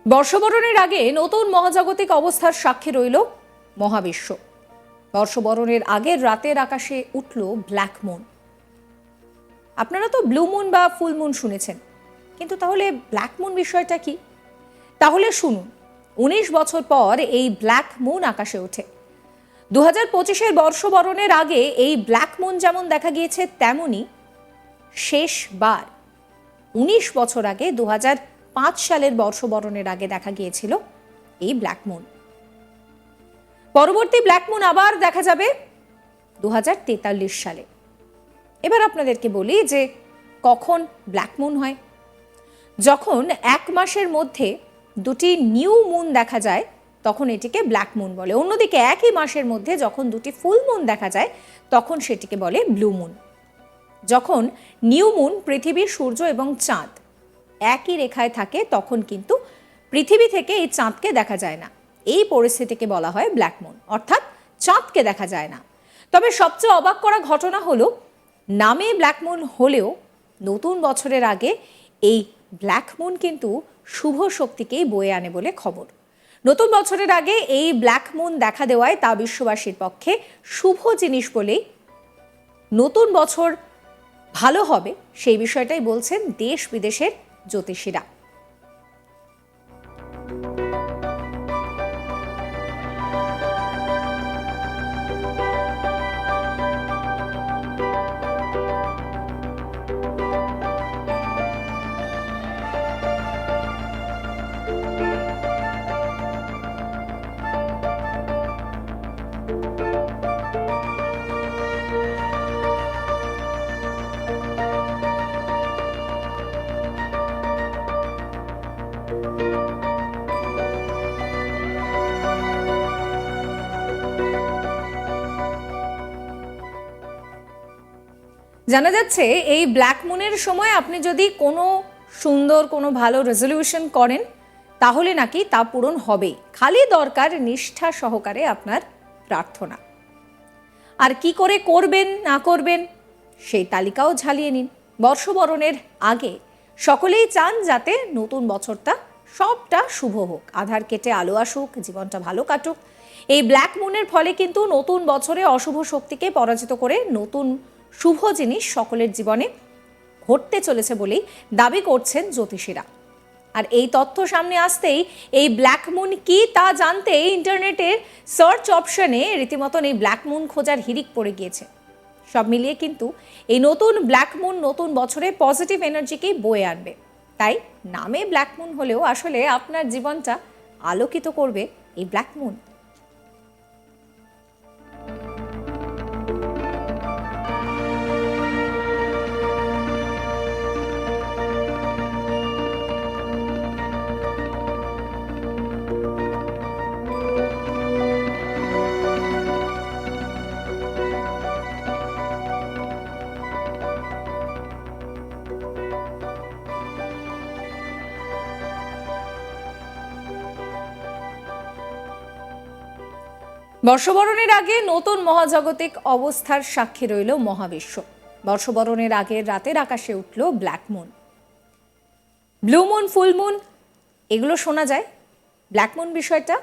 বর্ষবরণের আগে নতুন মহাজাগতিক অবস্থার সাক্ষী রইল মহাবিশ্ব। বর্ষবরণের আগের রাতের আকাশে উঠল ব্ল্যাক মুন। আপনারা তো ব্লু মুন বা ফুল মুন শুনেছেন, কিন্তু তাহলে ব্ল্যাক মুন বিষয়টা কি? তাহলে শুনুন, 19 বছর পর এই ব্ল্যাক মুন আকাশে ওঠে। 2025-এর বর্ষবরণের আগে এই ব্ল্যাক মুন যেমন দেখা গিয়েছে, তেমনি শেষবার 19 বছর আগে 2005 সালের বর্ষবরণের আগে দেখা গিয়েছিল এই ব্ল্যাক মুন। পরবর্তী ব্ল্যাক মুন আবার দেখা যাবে 2043 সালে। এবার আপনাদেরকে বলি যে কখন ব্ল্যাক মুন হয়। যখন এক মাসের মধ্যে দুটি নিউ মুন দেখা যায় তখন এটিকে ব্ল্যাক মুন বলে। অন্যদিকে একই মাসের মধ্যে যখন দুটি ফুল মুন দেখা যায় তখন সেটিকে বলে ব্লু মুন। যখন নিউ মুন পৃথিবী, সূর্য এবং চাঁদ একই রেখায় থাকে তখন কিন্তু পৃথিবী থেকে এই চাঁদকে দেখা যায় না। এই পরিস্থিতিকে বলা হয় ব্ল্যাক মুন, অর্থাৎ চাঁদকে দেখা যায় না। তবে সবচেয়ে অবাক করা ঘটনা হলো, নামে ব্ল্যাক মুন হলেও নতুন বছরের আগে এই ব্ল্যাক মুন কিন্তু শুভ শক্তিকেই বয়ে আনে বলে খবর। নতুন বছরের আগে এই ব্ল্যাক মুন দেখা দেওয়ায় তা বিশ্ববাসীর পক্ষে শুভ জিনিস বলেই, নতুন বছর ভালো হবে সেই বিষয়টাই বলছেন দেশ বিদেশের জ্যোতিষীরা। জানা যাচ্ছে এই ব্ল্যাক মুনের সময় আপনি যদি কোনো সুন্দর কোনো ভালো রেজলিউশন করেন তাহলে নাকি তা পূরণ হবেই। খালি দরকার নিষ্ঠা সহকারে আপনার প্রার্থনা। আর কি করে করবেন না করবেন সেই তালিকাও ঝালিয়ে নিন। বর্ষবরণের আগে সকলেই চান যাতে নতুন বছরটা সবটা শুভ হোক, আধার কেটে আলো আসুক, জীবনটা ভালো কাটুক। এই ব্ল্যাক মুনের ফলে কিন্তু নতুন বছরে অশুভ শক্তিকে পরাজিত করে নতুন শুভ জিনিস সকলের জীবনে ঘটতে চলেছে বলেই দাবি করছেন জ্যোতিষীরা। আর এই তথ্য সামনে আসতেই এই ব্ল্যাক মুন কি তা জানতে ইন্টারনেটের সার্চ অপশনে রীতিমতন এই ব্ল্যাক মুন খোঁজার হিড়িক পড়ে গিয়েছে। সব মিলিয়ে কিন্তু এই নতুন ব্ল্যাক মুন নতুন বছরে পজিটিভ এনার্জিকেই বয়ে আনবে। তাই নামে ব্ল্যাক মুন হলেও আসলে আপনার জীবনটা আলোকিত করবে এই ব্ল্যাক মুন। বর্ষবরণের আগে নতুন মহাজাগতিক অবস্থার সাক্ষী রইল মহাবিশ্ব। বর্ষবরণের আগের রাতের আকাশে উঠল black moon. Blue moon, full moon এগুলো শোনা যায়। ব্ল্যাক মুন বিষয়টা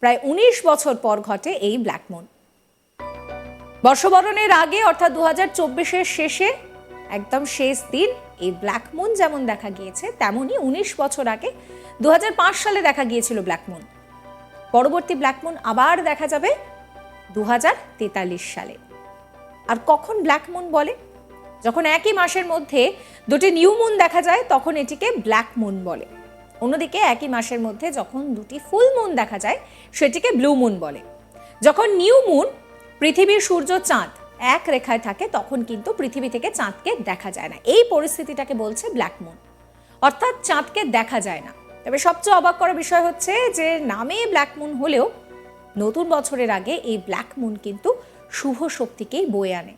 প্রায় 19 বছর পর ঘটে এই ব্ল্যাক মুন। বর্ষবরণের আগে অর্থাৎ 2024-এর শেষে একদম শেষ দিন এই ব্ল্যাক মুন যেমন দেখা গিয়েছে, তেমনি 19 বছর আগে 2005 সালে দেখা গিয়েছিল ব্ল্যাক মুন। পরবর্তী ব্ল্যাক মুন আবার দেখা যাবে 2043 সালে। আর কখন ব্ল্যাক মুন বলে? যখন একই মাসের মধ্যে দুটি নিউ মুন দেখা যায় তখন এটিকে ব্ল্যাক মুন বলে। অন্যদিকে একই মাসের মধ্যে যখন দুটি ফুল মুন দেখা যায় সেটিকে ব্লু মুন বলে। যখন নিউ মুন পৃথিবী, সূর্য, চাঁদ এক রেখায় থাকে তখন কিন্তু পৃথিবী থেকে চাঁদকে দেখা যায় না। এই পরিস্থিতিটাকে বলছে ব্ল্যাক মুন, অর্থাৎ চাঁদকে দেখা যায় না। তবে সবচেয়ে অবাক করা বিষয় হচ্ছে যে নামে ব্ল্যাক মুন হলেও নতুন বছরের আগে এই ব্ল্যাক মুন কিন্তু শুভ শক্তিকেই বয়ে আনে।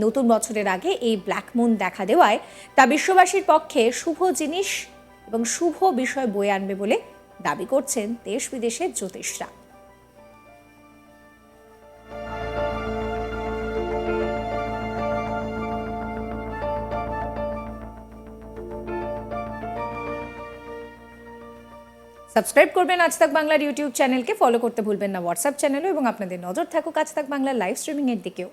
নতুন বছরের আগে এই ব্ল্যাক মুন দেখা দেওয়ায় তা বিশ্ববাসীর পক্ষে শুভ জিনিস এবং শুভ বিষয় বয়ে আনবে বলে দাবি করছেন দেশ বিদেশের জ্যোতিষরা। সাবস্ক্রাইব করবেন আজ তাক বাংলার ইউটিউব চ্যানেলকে, ফলো করতে ভুলবেন না হোয়াটসঅ্যাপ চ্যানেলও, এবং আপনাদের নজর থাকুক আজ তাক বাংলার লাইভ স্ট্রিমিংয়ের দিকেও।